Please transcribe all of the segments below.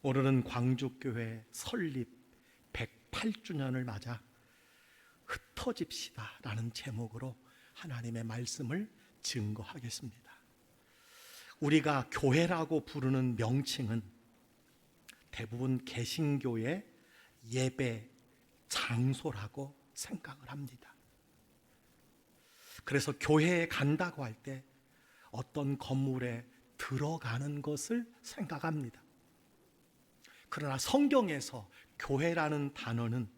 오늘은 광주교회 설립 108주년을 맞아 흩어집시다 라는 제목으로 하나님의 말씀을 증거하겠습니다. 우리가 교회라고 부르는 명칭은 대부분 개신교의 예배 장소라고 생각을 합니다. 그래서 교회에 간다고 할 때 어떤 건물에 들어가는 것을 생각합니다. 그러나 성경에서 교회라는 단어는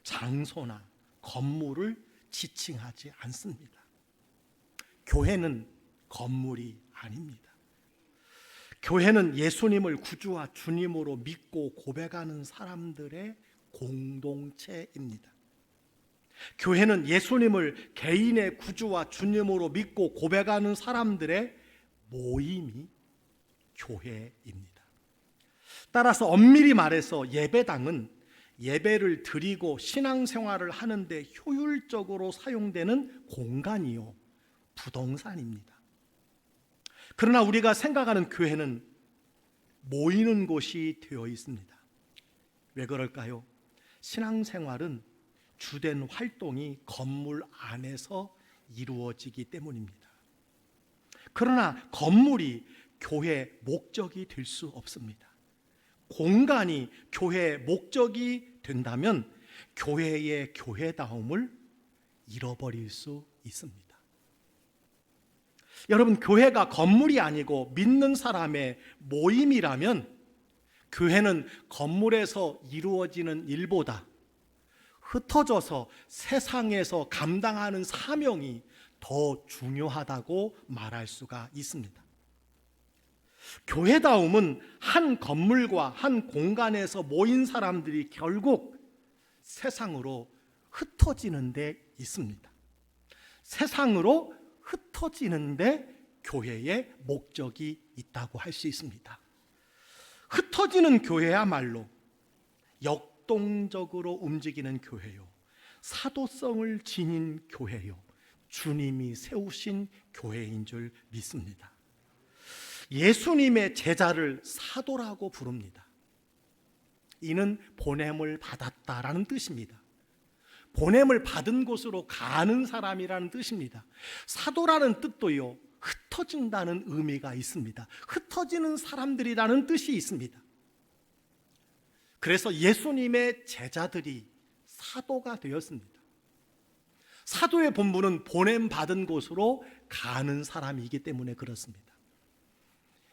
장소나 건물을 지칭하지 않습니다. 교회는 건물이 아닙니다. 교회는 예수님을 구주와 주님으로 믿고 고백하는 사람들의 공동체입니다. 교회는 예수님을 개인의 구주와 주님으로 믿고 고백하는 사람들의 모임이 교회입니다. 따라서 엄밀히 말해서 예배당은 예배를 드리고 신앙생활을 하는데 효율적으로 사용되는 공간이요, 부동산입니다. 그러나 우리가 생각하는 교회는 모이는 곳이 되어 있습니다. 왜 그럴까요? 신앙생활은 주된 활동이 건물 안에서 이루어지기 때문입니다. 그러나 건물이 교회의 목적이 될 수 없습니다. 공간이 교회의 목적이 된다면 교회의 교회다움을 잃어버릴 수 있습니다. 여러분, 교회가 건물이 아니고 믿는 사람의 모임이라면 교회는 건물에서 이루어지는 일보다 흩어져서 세상에서 감당하는 사명이 더 중요하다고 말할 수가 있습니다. 교회다움은 한 건물과 한 공간에서 모인 사람들이 결국 세상으로 흩어지는 데 있습니다. 세상으로 흩어지는 데 교회의 목적이 있다고 할 수 있습니다. 흩어지는 교회야말로 역동적으로 움직이는 교회요, 사도성을 지닌 교회요, 주님이 세우신 교회인 줄 믿습니다. 예수님의 제자를 사도라고 부릅니다. 이는 보냄을 받았다라는 뜻입니다. 보냄을 받은 곳으로 가는 사람이라는 뜻입니다. 사도라는 뜻도요, 흩어진다는 의미가 있습니다. 흩어지는 사람들이라는 뜻이 있습니다. 그래서 예수님의 제자들이 사도가 되었습니다. 사도의 본분은 보냄 받은 곳으로 가는 사람이기 때문에 그렇습니다.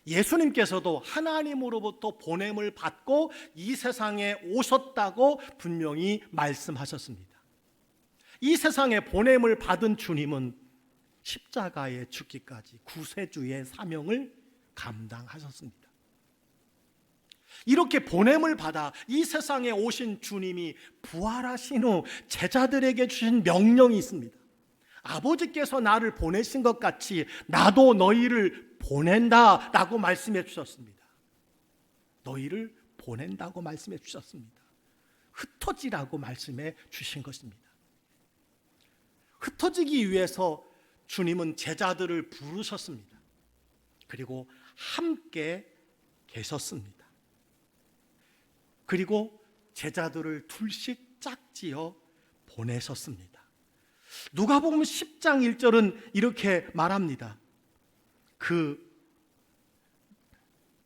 예수님께서도 하나님으로부터 보냄을 받고 이 세상에 오셨다고 분명히 말씀하셨습니다. 이 세상에 보냄을 받은 주님은 십자가에 죽기까지 구세주의 사명을 감당하셨습니다. 이렇게 보냄을 받아 이 세상에 오신 주님이 부활하신 후 제자들에게 주신 명령이 있습니다. 아버지께서 나를 보내신 것 같이 나도 너희를 보낸다 라고 말씀해 주셨습니다. 너희를 보낸다고 말씀해 주셨습니다. 흩어지라고 말씀해 주신 것입니다. 흩어지기 위해서 주님은 제자들을 부르셨습니다. 그리고 함께 계셨습니다. 그리고 제자들을 둘씩 짝지어 보내셨습니다. 누가복음 10장 1절은 이렇게 말합니다.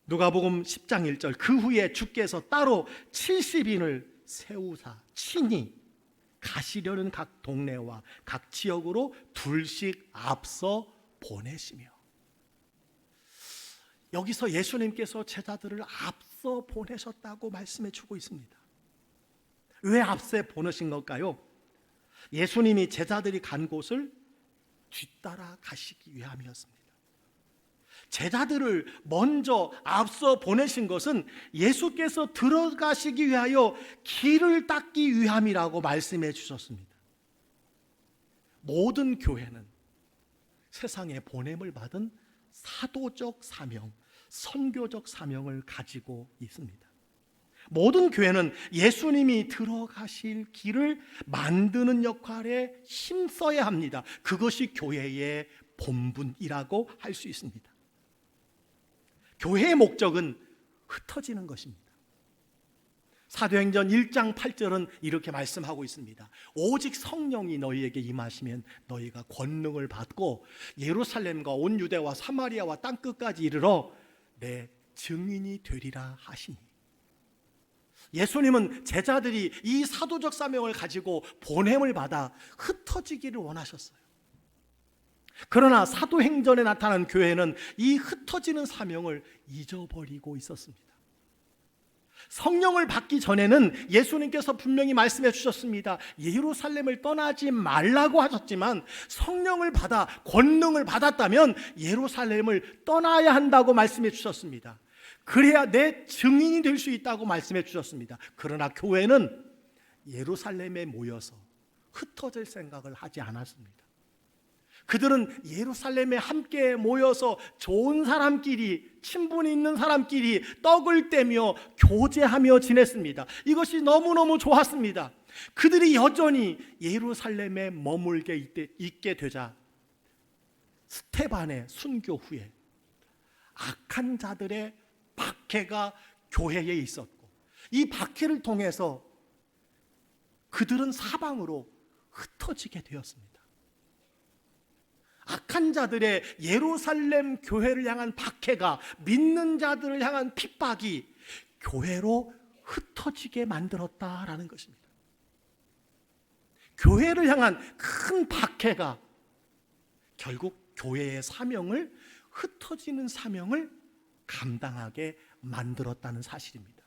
누가복음 10장 1절, 그 후에 주께서 따로 70인을 세우사 친히 가시려는 각 동네와 각 지역으로 둘씩 앞서 보내시며, 여기서 예수님께서 제자들을 앞서 보내셨다고 말씀해 주고 있습니다. 왜 앞서 보내신 걸까요? 예수님이 제자들이 간 곳을 뒤따라 가시기 위함이었습니다. 제자들을 먼저 앞서 보내신 것은 예수께서 들어가시기 위하여 길을 닦기 위함이라고 말씀해 주셨습니다. 모든 교회는 세상에 보냄을 받은 사도적 사명, 선교적 사명을 가지고 있습니다. 모든 교회는 예수님이 들어가실 길을 만드는 역할에 힘써야 합니다. 그것이 교회의 본분이라고 할 수 있습니다. 교회의 목적은 흩어지는 것입니다. 사도행전 1장 8절은 이렇게 말씀하고 있습니다. 오직 성령이 너희에게 임하시면 너희가 권능을 받고 예루살렘과 온 유대와 사마리아와 땅끝까지 이르러 내 증인이 되리라 하시니. 예수님은 제자들이 이 사도적 사명을 가지고 보냄을 받아 흩어지기를 원하셨어요. 그러나 사도행전에 나타난 교회는 이 흩어지는 사명을 잊어버리고 있었습니다. 성령을 받기 전에는 예수님께서 분명히 말씀해 주셨습니다. 예루살렘을 떠나지 말라고 하셨지만 성령을 받아 권능을 받았다면 예루살렘을 떠나야 한다고 말씀해 주셨습니다. 그래야 내 증인이 될 수 있다고 말씀해 주셨습니다. 그러나 교회는 예루살렘에 모여서 흩어질 생각을 하지 않았습니다. 그들은 예루살렘에 함께 모여서 좋은 사람끼리, 친분이 있는 사람끼리 떡을 떼며 교제하며 지냈습니다. 이것이 너무너무 좋았습니다. 그들이 여전히 예루살렘에 머물게 있게 되자 스데반의 순교 후에 악한 자들의 박해가 교회에 있었고, 이 박해를 통해서 그들은 사방으로 흩어지게 되었습니다. 악한 자들의 예루살렘 교회를 향한 박해가, 믿는 자들을 향한 핍박이 교회로 흩어지게 만들었다라는 것입니다. 교회를 향한 큰 박해가 결국 교회의 사명을, 흩어지는 사명을 감당하게 만들었다는 사실입니다.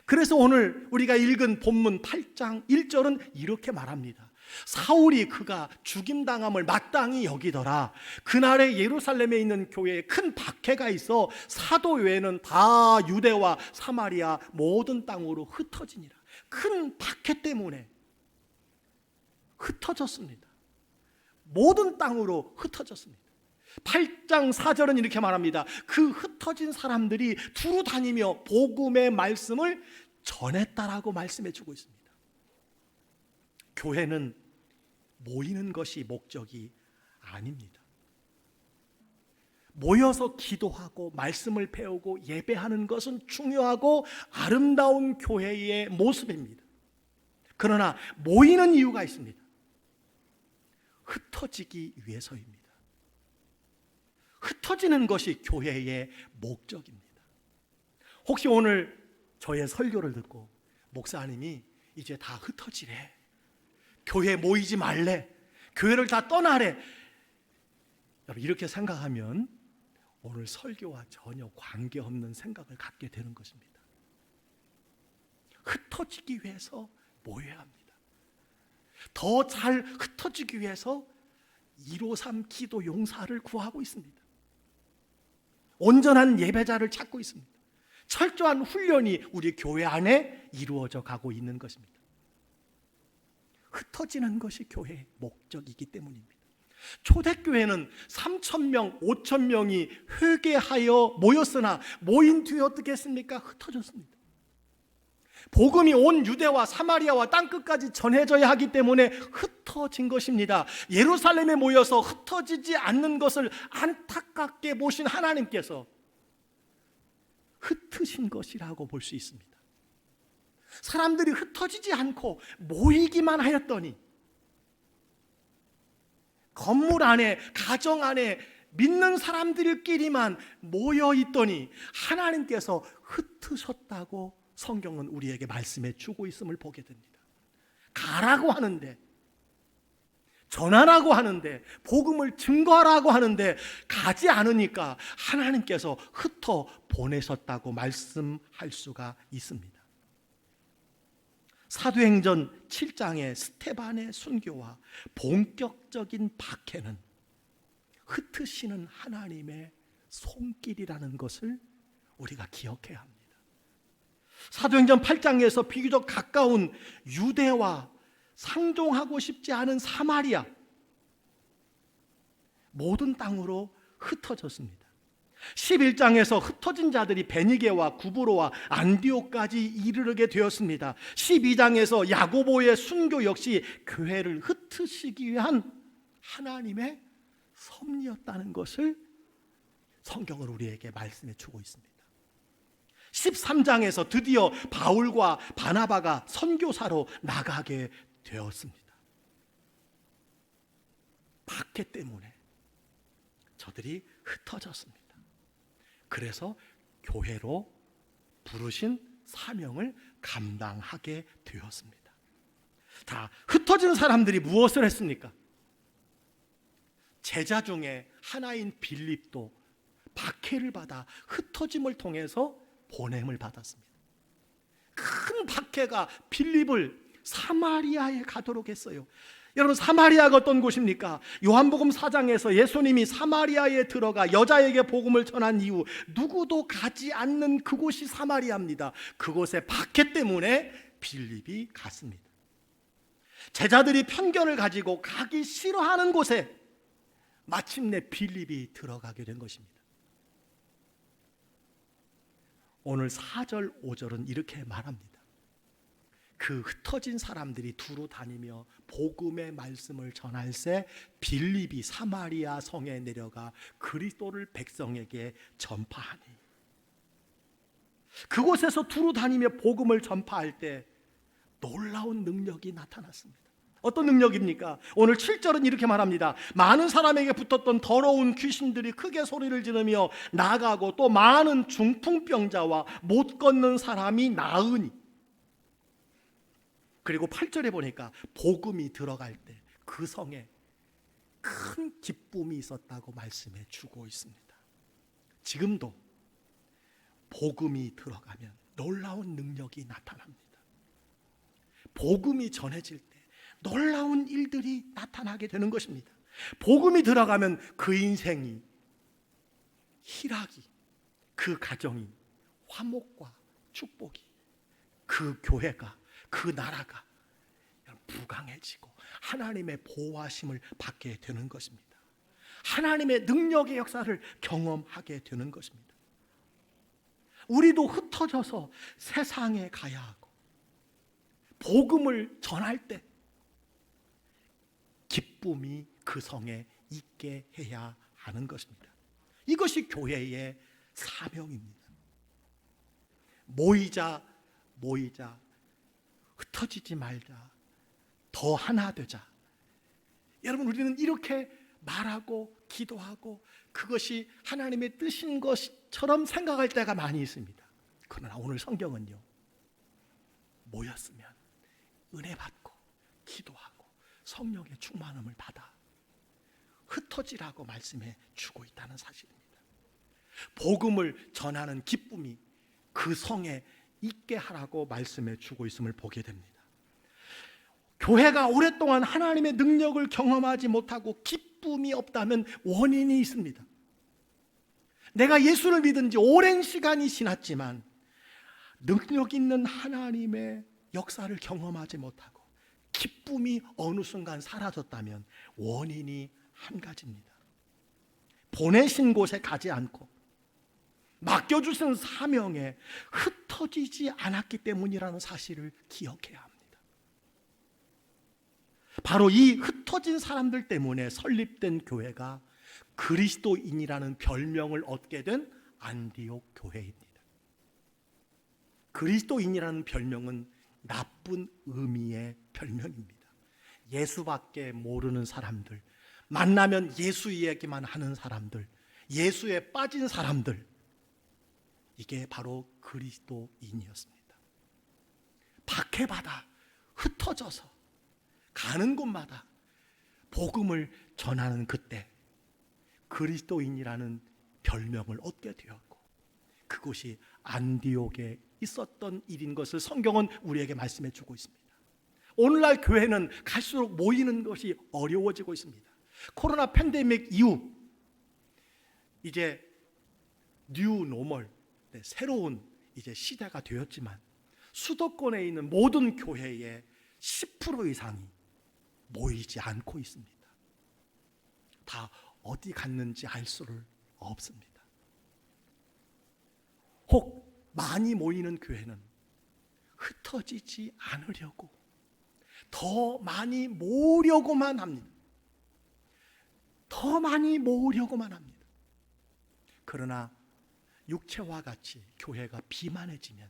그래서 오늘 우리가 읽은 본문 8장 1절은 이렇게 말합니다. 사울이 그가 죽임당함을 마땅히 여기더라. 그날에 예루살렘에 있는 교회에 큰 박해가 있어 사도 외에는 다 유대와 사마리아 모든 땅으로 흩어지니라. 큰 박해 때문에 흩어졌습니다. 모든 땅으로 흩어졌습니다. 8장 4절은 이렇게 말합니다. 그 흩어진 사람들이 두루 다니며 복음의 말씀을 전했다라고 말씀해 주고 있습니다. 교회는 모이는 것이 목적이 아닙니다. 모여서 기도하고 말씀을 배우고 예배하는 것은 중요하고 아름다운 교회의 모습입니다. 그러나 모이는 이유가 있습니다. 흩어지기 위해서입니다. 흩어지는 것이 교회의 목적입니다. 혹시 오늘 저의 설교를 듣고 목사님이 이제 다 흩어지래, 교회 모이지 말래, 교회를 다 떠나래, 여러분 이렇게 생각하면 오늘 설교와 전혀 관계없는 생각을 갖게 되는 것입니다. 흩어지기 위해서 모여야 합니다. 더 잘 흩어지기 위해서 153 기도 용사를 구하고 있습니다. 온전한 예배자를 찾고 있습니다. 철저한 훈련이 우리 교회 안에 이루어져 가고 있는 것입니다. 흩어지는 것이 교회의 목적이기 때문입니다. 초대교회는 3,000명, 5,000명이 회개하여 모였으나 모인 뒤에 어떻게 했습니까? 흩어졌습니다. 복음이 온 유대와 사마리아와 땅끝까지 전해져야 하기 때문에 흩어진 것입니다. 예루살렘에 모여서 흩어지지 않는 것을 안타깝게 보신 하나님께서 흩으신 것이라고 볼 수 있습니다. 사람들이 흩어지지 않고 모이기만 하였더니, 건물 안에, 가정 안에 믿는 사람들끼리만 모여 있더니 하나님께서 흩으셨다고 성경은 우리에게 말씀해 주고 있음을 보게 됩니다. 가라고 하는데, 전하라고 하는데, 복음을 증거하라고 하는데 가지 않으니까 하나님께서 흩어 보내셨다고 말씀할 수가 있습니다. 사도행전 7장의 스데반의 순교와 본격적인 박해는 흩으시는 하나님의 손길이라는 것을 우리가 기억해야 합니다. 사도행전 8장에서 비교적 가까운 유대와 상종하고 싶지 않은 사마리아, 모든 땅으로 흩어졌습니다. 11장에서 흩어진 자들이 베니게와 구브로와 안디옥까지 이르게 되었습니다. 12장에서 야고보의 순교 역시 교회를 흩으시기 위한 하나님의 섭리였다는 것을 성경을 우리에게 말씀해 주고 있습니다. 13장에서 드디어 바울과 바나바가 선교사로 나가게 되었습니다. 박해 때문에 저들이 흩어졌습니다. 그래서 교회로 부르신 사명을 감당하게 되었습니다. 자, 흩어진 사람들이 무엇을 했습니까? 제자 중에 하나인 빌립도 박해를 받아 흩어짐을 통해서 보냄을 받았습니다. 큰 박해가 빌립을 사마리아에 가도록 했어요. 여러분, 사마리아가 어떤 곳입니까? 요한복음 4장에서 예수님이 사마리아에 들어가 여자에게 복음을 전한 이후 누구도 가지 않는 그곳이 사마리아입니다. 그곳에 박해 때문에 빌립이 갔습니다. 제자들이 편견을 가지고 가기 싫어하는 곳에 마침내 빌립이 들어가게 된 것입니다. 오늘 4절 5절은 이렇게 말합니다. 그 흩어진 사람들이 두루 다니며 복음의 말씀을 전할새 빌립이 사마리아 성에 내려가 그리스도를 백성에게 전파하니. 그곳에서 두루 다니며 복음을 전파할 때 놀라운 능력이 나타났습니다. 어떤 능력입니까? 오늘 7절은 이렇게 말합니다. 많은 사람에게 붙었던 더러운 귀신들이 크게 소리를 지르며 나가고 또 많은 중풍병자와 못 걷는 사람이 나으니. 그리고 8절에 보니까 복음이 들어갈 때 그 성에 큰 기쁨이 있었다고 말씀해 주고 있습니다. 지금도 복음이 들어가면 놀라운 능력이 나타납니다. 복음이 전해질 때 놀라운 일들이 나타나게 되는 것입니다. 복음이 들어가면 그 인생이, 희락이, 그 가정이 화목과 축복이, 그 교회가, 그 나라가 부강해지고 하나님의 보호하심을 받게 되는 것입니다. 하나님의 능력의 역사를 경험하게 되는 것입니다. 우리도 흩어져서 세상에 가야 하고 복음을 전할 때 기쁨이 그 성에 있게 해야 하는 것입니다. 이것이 교회의 사명입니다. 모이자, 흩어지지 말자, 더 하나 되자. 여러분, 우리는 이렇게 말하고 기도하고 그것이 하나님의 뜻인 것처럼 생각할 때가 많이 있습니다. 그러나 오늘 성경은요, 모였으면 은혜 받고 기도하고 성령의 충만함을 받아 흩어지라고 말씀해 주고 있다는 사실입니다. 복음을 전하는 기쁨이 그 성에 있게 하라고 말씀해 주고 있음을 보게 됩니다. 교회가 오랫동안 하나님의 능력을 경험하지 못하고 기쁨이 없다면 원인이 있습니다. 내가 예수를 믿은 지 오랜 시간이 지났지만 능력 있는 하나님의 역사를 경험하지 못하고 기쁨이 어느 순간 사라졌다면 원인이 한 가지입니다. 보내신 곳에 가지 않고 맡겨주신 사명에 흩어지지 않았기 때문이라는 사실을 기억해야 합니다. 바로 이 흩어진 사람들 때문에 설립된 교회가 그리스도인이라는 별명을 얻게 된 안디옥 교회입니다. 그리스도인이라는 별명은 나쁜 의미의 별명입니다. 예수밖에 모르는 사람들, 만나면 예수 이야기만 하는 사람들, 예수에 빠진 사람들, 이게 바로 그리스도인이었습니다. 박해받아 흩어져서 가는 곳마다 복음을 전하는 그때 그리스도인이라는 별명을 얻게 되었고, 그것이 안디옥에 있었던 일인 것을 성경은 우리에게 말씀해 주고 있습니다. 오늘날 교회는 갈수록 모이는 것이 어려워지고 있습니다. 코로나 팬데믹 이후 이제 뉴 노멀, 새로운 이제 시대가 되었지만 수도권에 있는 모든 교회의 10% 이상이 모이지 않고 있습니다. 다 어디 갔는지 알 수를 없습니다. 혹 많이 모이는 교회는 흩어지지 않으려고 더 많이 모으려고만 합니다. 더 많이 모으려고만 합니다. 그러나 육체와 같이 교회가 비만해지면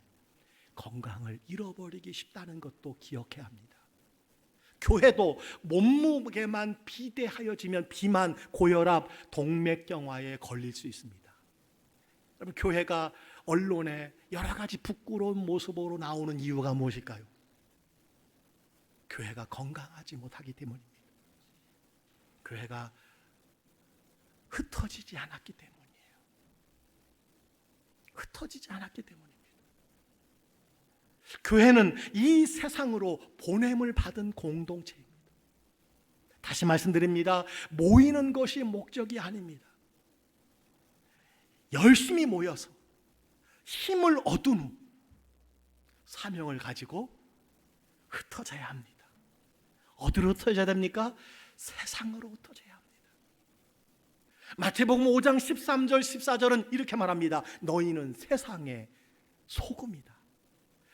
건강을 잃어버리기 쉽다는 것도 기억해야 합니다. 교회도 몸무게만 비대하여지면 비만, 고혈압, 동맥경화에 걸릴 수 있습니다. 여러분, 교회가 언론에 여러 가지 부끄러운 모습으로 나오는 이유가 무엇일까요? 교회가 건강하지 못하기 때문입니다. 교회가 흩어지지 않았기 때문이에요. 흩어지지 않았기 때문입니다. 교회는 이 세상으로 보냄을 받은 공동체입니다. 다시 말씀드립니다. 모이는 것이 목적이 아닙니다. 열심히 모여서 힘을 얻은 후 사명을 가지고 흩어져야 합니다. 어디로 흩어져야 됩니까? 세상으로 흩어져야 합니다. 마태복음 5장 13절 14절은 이렇게 말합니다. 너희는 세상의 소금이다.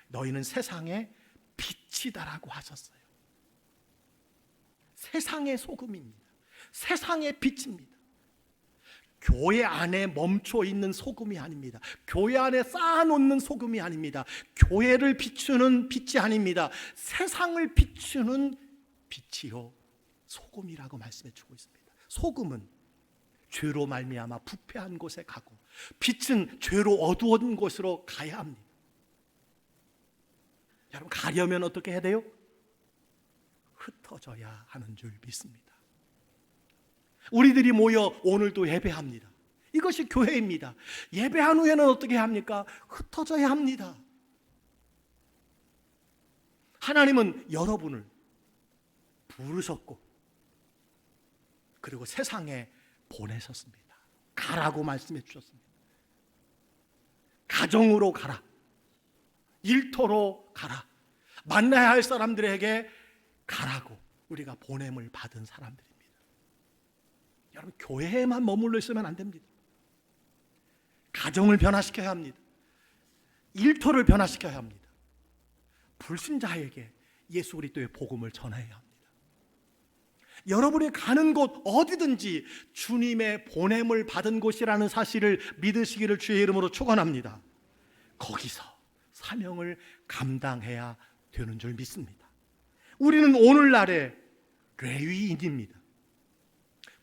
너희는 세상의 빛이다라고 하셨어요. 세상의 소금입니다. 세상의 빛입니다. 교회 안에 멈춰 있는 소금이 아닙니다. 교회 안에 쌓아놓는 소금이 아닙니다. 교회를 비추는 빛이 아닙니다. 세상을 비추는 빛이요 소금이라고 말씀해 주고 있습니다. 소금은 죄로 말미암아 부패한 곳에 가고, 빛은 죄로 어두운 곳으로 가야 합니다. 여러분, 가려면 어떻게 해야 돼요? 흩어져야 하는 줄 믿습니다. 우리들이 모여 오늘도 예배합니다. 이것이 교회입니다. 예배한 후에는 어떻게 합니까? 흩어져야 합니다. 하나님은 여러분을 부르셨고 그리고 세상에 보내셨습니다. 가라고 말씀해 주셨습니다. 가정으로 가라, 일터로 가라, 만나야 할 사람들에게 가라고 우리가 보냄을 받은 사람들입니다. 여러분, 교회에만 머물러 있으면 안 됩니다. 가정을 변화시켜야 합니다. 일터를 변화시켜야 합니다. 불신자에게 예수 그리스도의 복음을 전해야 합니다. 여러분이 가는 곳 어디든지 주님의 보냄을 받은 곳이라는 사실을 믿으시기를 주의 이름으로 축원합니다. 거기서 사명을 감당해야 되는 줄 믿습니다. 우리는 오늘날의 레위인입니다.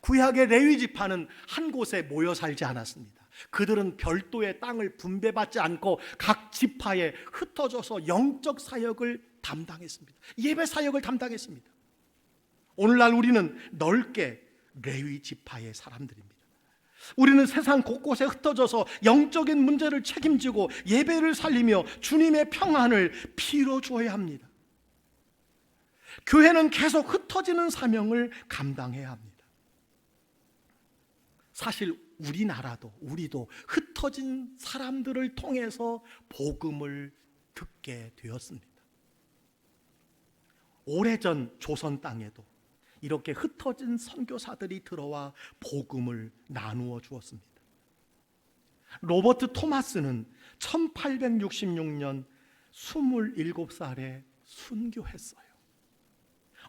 구약의 레위 지파는 한 곳에 모여 살지 않았습니다. 그들은 별도의 땅을 분배받지 않고 각 지파에 흩어져서 영적 사역을 담당했습니다. 예배 사역을 담당했습니다. 오늘날 우리는 넓게 레위 지파의 사람들입니다. 우리는 세상 곳곳에 흩어져서 영적인 문제를 책임지고 예배를 살리며 주님의 평안을 피로 주어야 합니다. 교회는 계속 흩어지는 사명을 감당해야 합니다. 사실 우리나라도 우리도 흩어진 사람들을 통해서 복음을 듣게 되었습니다. 오래전 조선 땅에도 이렇게 흩어진 선교사들이 들어와 복음을 나누어 주었습니다. 로버트 토마스는 1866년 27살에 순교했어요.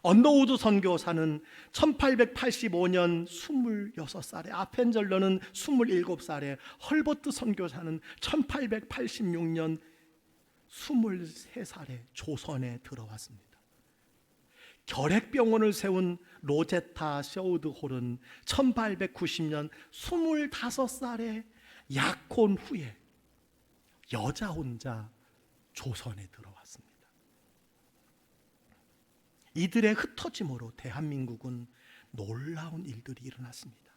언더우드 선교사는 1885년 26살에, 아펜젤러는 27살에, 헐버트 선교사는 1886년 23살에 조선에 들어왔습니다. 결핵병원을 세운 로제타 셔우드홀은 1890년 25살에 약혼 후에 여자 혼자 조선에 들어왔습니다. 이들의 흩어짐으로 대한민국은 놀라운 일들이 일어났습니다.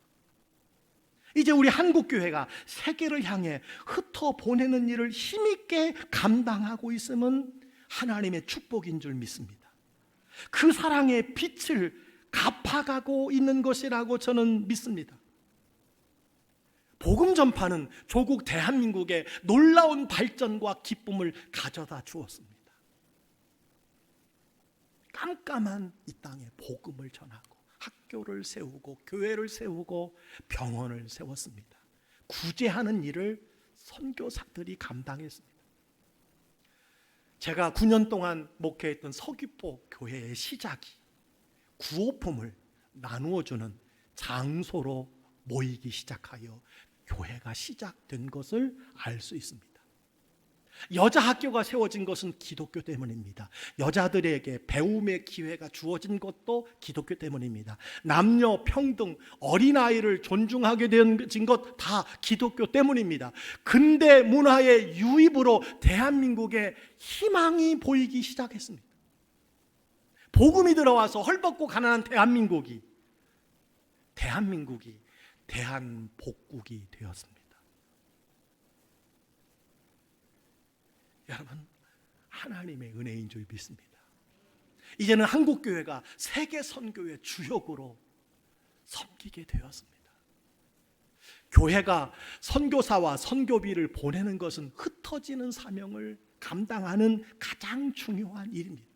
이제 우리 한국교회가 세계를 향해 흩어 보내는 일을 힘있게 감당하고 있음은 하나님의 축복인 줄 믿습니다. 그 사랑의 빛을 갚아가고 있는 것이라고 저는 믿습니다. 복음 전파는 조국 대한민국에 놀라운 발전과 기쁨을 가져다 주었습니다. 깜깜한 이 땅에 복음을 전하고 학교를 세우고 교회를 세우고 병원을 세웠습니다. 구제하는 일을 선교사들이 감당했습니다. 제가 9년 동안 목회했던 서귀포 교회의 시작이 구호품을 나누어주는 장소로 모이기 시작하여 교회가 시작된 것을 알 수 있습니다. 여자 학교가 세워진 것은 기독교 때문입니다. 여자들에게 배움의 기회가 주어진 것도 기독교 때문입니다. 남녀 평등, 어린아이를 존중하게 된 것 다 기독교 때문입니다. 근대 문화의 유입으로 대한민국에 희망이 보이기 시작했습니다. 복음이 들어와서 헐벗고 가난한 대한민국이 대한복국이 되었습니다. 여러분, 하나님의 은혜인 줄 믿습니다. 이제는 한국교회가 세계 선교의 주역으로 섬기게 되었습니다. 교회가 선교사와 선교비를 보내는 것은 흩어지는 사명을 감당하는 가장 중요한 일입니다.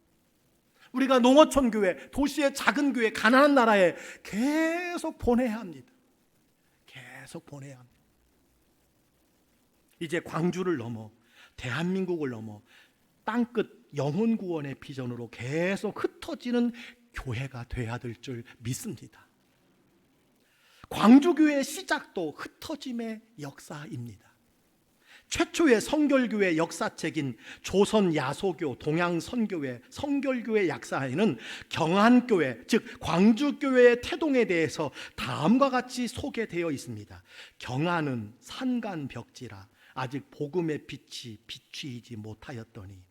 우리가 농어촌 교회, 도시의 작은 교회, 가난한 나라에 계속 보내야 합니다. 계속 보내야 합니다. 이제 광주를 넘어 대한민국을 넘어 땅끝 영혼 구원의 비전으로 계속 흩어지는 교회가 돼야 될 줄 믿습니다. 광주교회의 시작도 흩어짐의 역사입니다. 최초의 성결교회 역사책인 조선 야소교 동양선교회 성결교회 약사에는 경안교회, 즉 광주교회의 태동에 대해서 다음과 같이 소개되어 있습니다. 경안은 산간벽지라 아직 복음의 빛이 비추이지 못하였더니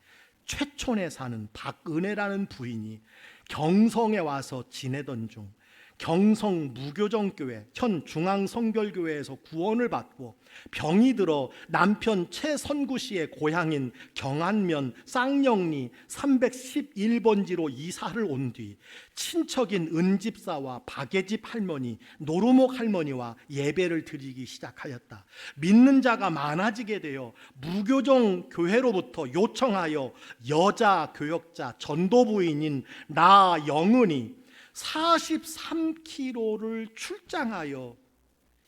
최촌에 사는 박은혜라는 부인이 경성에 와서 지내던 중 경성 무교정교회 현 중앙성결교회에서 구원을 받고 병이 들어 남편 최선구 씨의 고향인 경안면 쌍영리 311번지로 이사를 온 뒤 친척인 은집사와 박예집 할머니, 노루목 할머니와 예배를 드리기 시작하였다. 믿는 자가 많아지게 되어 무교정 교회로부터 요청하여 여자 교역자 전도부인인 나 영은이 43km를 출장하여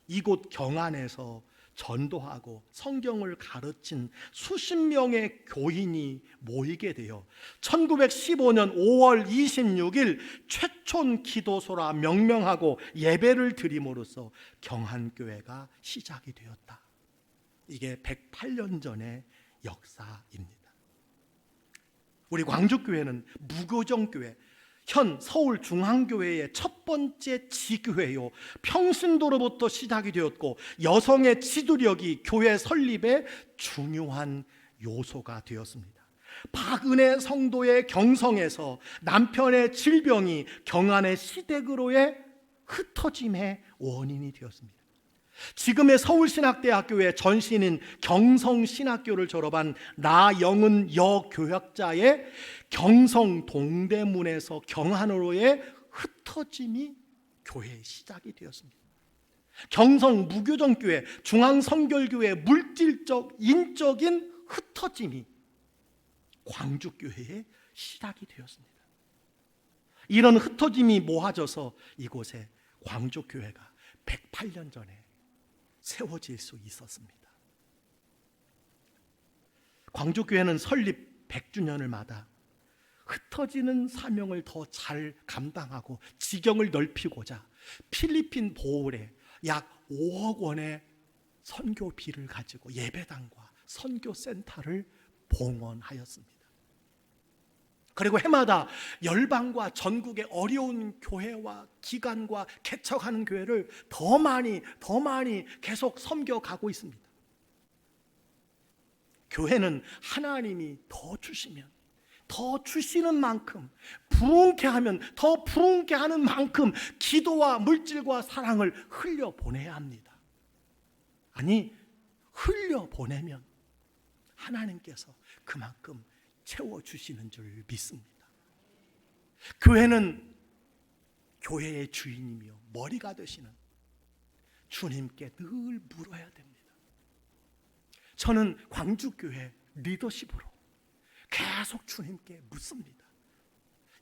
이곳 경안에서 전도하고 성경을 가르친 수십 명의 교인이 모이게 되어 1915년 5월 26일 최촌 기도소라 명명하고 예배를 드림으로써 경안교회가 시작이 되었다. 이게 108년 전의 역사입니다. 우리 광주교회는 무교정교회 현 서울중앙교회의 첫 번째 지교회요 평신도로부터 시작이 되었고 여성의 지도력이 교회 설립의 중요한 요소가 되었습니다. 박은혜 성도의 경성에서 남편의 질병이 경안의 시댁으로의 흩어짐의 원인이 되었습니다. 지금의 서울신학대학교의 전신인 경성신학교를 졸업한 나영은 여교역자의 경성 동대문에서 경안으로의 흩어짐이 교회의 시작이 되었습니다. 경성 무교정교회, 중앙성결교회의 물질적, 인적인 흩어짐이 광주교회의 시작이 되었습니다. 이런 흩어짐이 모아져서 이곳에 광주교회가 108년 전에 세워질 수 있었습니다. 광주교회는 설립 100주년을 맞아 흩어지는 사명을 더 잘 감당하고 지경을 넓히고자 필리핀 보홀에 약 5억 원의 선교비를 가지고 예배당과 선교센터를 봉헌하였습니다. 그리고 해마다 열방과 전국의 어려운 교회와 기관과 개척하는 교회를 더 많이 계속 섬겨가고 있습니다. 교회는 하나님이 더 주시면 더 주시는 만큼 부흥케 하면 더 부흥케 하는 만큼 기도와 물질과 사랑을 흘려보내야 합니다. 아니, 흘려보내면 하나님께서 그만큼 채워주시는 줄 믿습니다. 교회는 교회의 주인이며 머리가 되시는 주님께 늘 물어야 됩니다. 저는 광주교회 리더십으로 계속 주님께 묻습니다.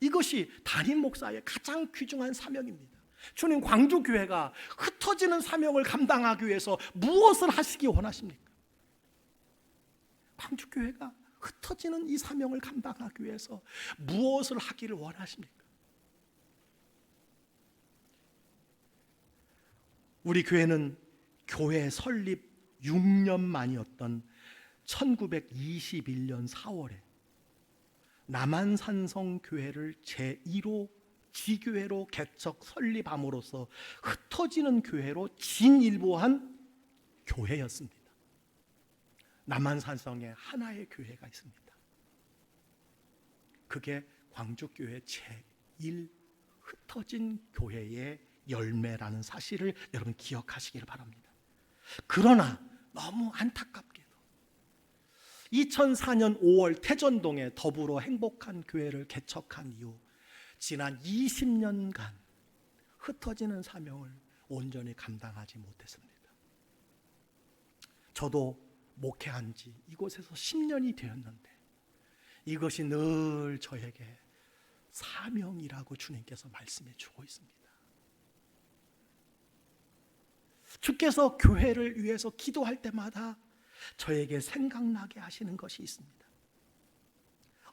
이것이 담임 목사의 가장 귀중한 사명입니다. 주님, 광주교회가 흩어지는 사명을 감당하기 위해서 무엇을 하시기 원하십니까? 광주교회가 흩어지는 이 사명을 감당하기 위해서 무엇을 하기를 원하십니까? 우리 교회는 교회 설립 6년 만이었던 1921년 4월에 남한산성 교회를 제1호 지교회로 개척 설립함으로써 흩어지는 교회로 진일보한 교회였습니다. 남한산성에 하나의 교회가 있습니다. 그게 광주교회 제1 흩어진 교회의 열매라는 사실을 여러분 기억하시기를 바랍니다. 그러나 너무 안타깝게도 2004년 5월 태전동에 더불어 행복한 교회를 개척한 이후 지난 20년간 흩어지는 사명을 온전히 감당하지 못했습니다. 저도 목회한 지 이곳에서 10년이 되었는데 이것이 늘 저에게 사명이라고 주님께서 말씀해 주고 있습니다. 주께서 교회를 위해서 기도할 때마다 저에게 생각나게 하시는 것이 있습니다.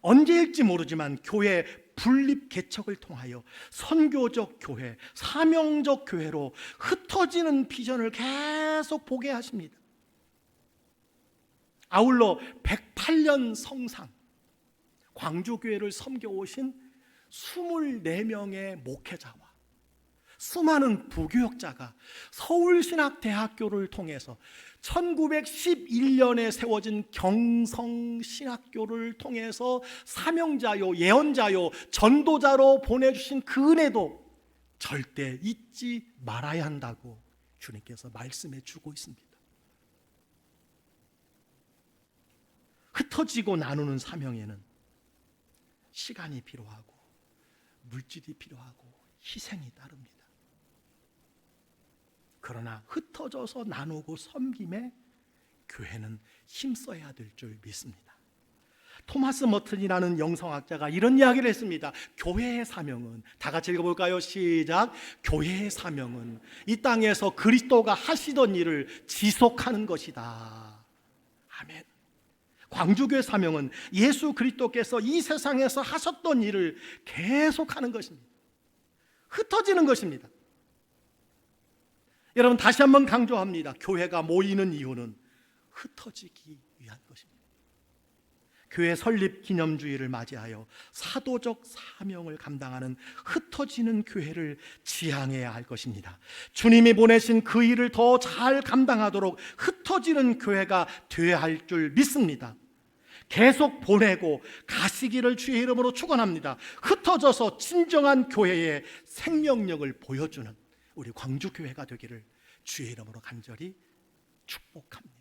언제일지 모르지만 교회 분립 개척을 통하여 선교적 교회, 사명적 교회로 흩어지는 비전을 계속 보게 하십니다. 아울러 108년 성상 광주교회를 섬겨오신 24명의 목회자와 수많은 부교역자가 서울신학대학교를 통해서 1911년에 세워진 경성신학교를 통해서 사명자요, 예언자요, 전도자로 보내주신 그 은혜도 절대 잊지 말아야 한다고 주님께서 말씀해 주고 있습니다. 흩어지고 나누는 사명에는 시간이 필요하고 물질이 필요하고 희생이 따릅니다. 그러나 흩어져서 나누고 섬김에 교회는 힘써야 될 줄 믿습니다. 토마스 머튼이라는 영성학자가 이런 이야기를 했습니다. 교회의 사명은, 다 같이 읽어볼까요? 시작. 교회의 사명은 이 땅에서 그리스도가 하시던 일을 지속하는 것이다. 아멘. 광주교회 사명은 예수 그리스도께서 이 세상에서 하셨던 일을 계속하는 것입니다. 흩어지는 것입니다. 여러분, 다시 한번 강조합니다. 교회가 모이는 이유는 흩어지기 위한 것입니다. 교회 설립 기념주의를 맞이하여 사도적 사명을 감당하는 흩어지는 교회를 지향해야 할 것입니다. 주님이 보내신 그 일을 더 잘 감당하도록 흩어지는 교회가 되어야 할 줄 믿습니다. 계속 보내고 가시기를 주의 이름으로 축원합니다. 흩어져서 진정한 교회의 생명력을 보여주는 우리 광주교회가 되기를 주의 이름으로 간절히 축복합니다.